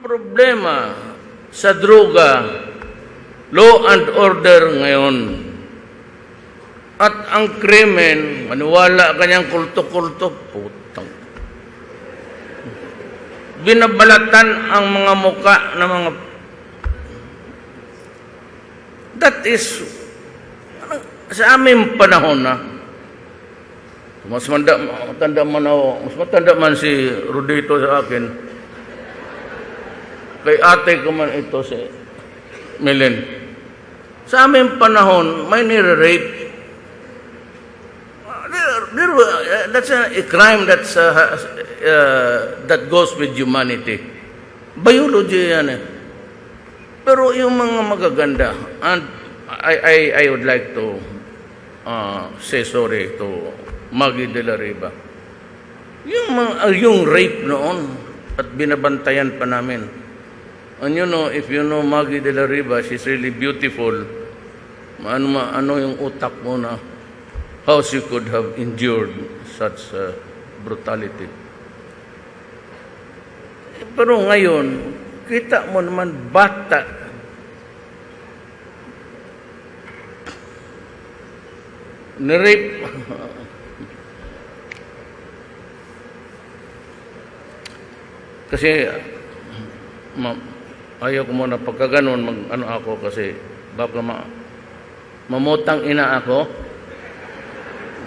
problema sa droga, law and order ngayon. At ang krimen, maniwala kanyang kulto-kulto, putang. Binabalatan ang mga muka ng mga... That is, sa aming panahon na, mas matanda man si Rodito sa akin, kay ate ko man ito si Melen. Sa aming panahon, may nire-rape. That's a crime that goes with humanity. Biology yan eh. Pero yung mga magaganda, and I would like to say sorry to Maggie de la Riva. Yung rape noon at binabantayan pa namin. And you know, if you know Maggie de la Riva, she's really beautiful. Ano yung utak mo na how she could have endured such brutality. Pero ngayon, kita mo naman bata. Ni-rape. Kasi ayaw ko muna pagka ganun ano ako kasi baka mamutang ina ako.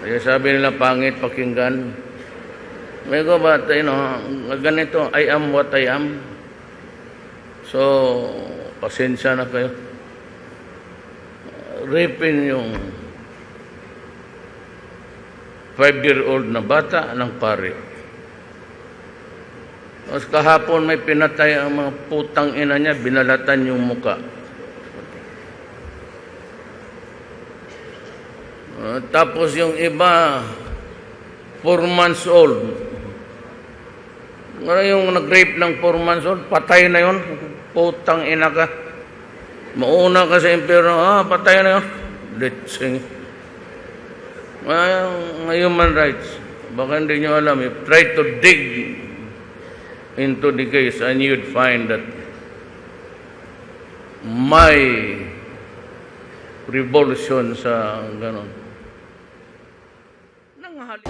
Kaya sabi nila pangit pakinggan. May ko ba ganito, I am what I am. So pasensya na kayo. Raping yung 5-year-old na bata ng pare. Tapos kahapon may pinatay ang mga putang ina niya, binalatan yung muka. Tapos yung iba, 4 months old. Ngayon yung nag-rape ng 4 months old, patay na yun. Putang ina ka. Mauna ka sa impyerno, patay na yun. Litsing. Human rights. Baka hindi nyo alam. If try to dig into the case and you'd find that my revolution sa ganon. Nanghahali.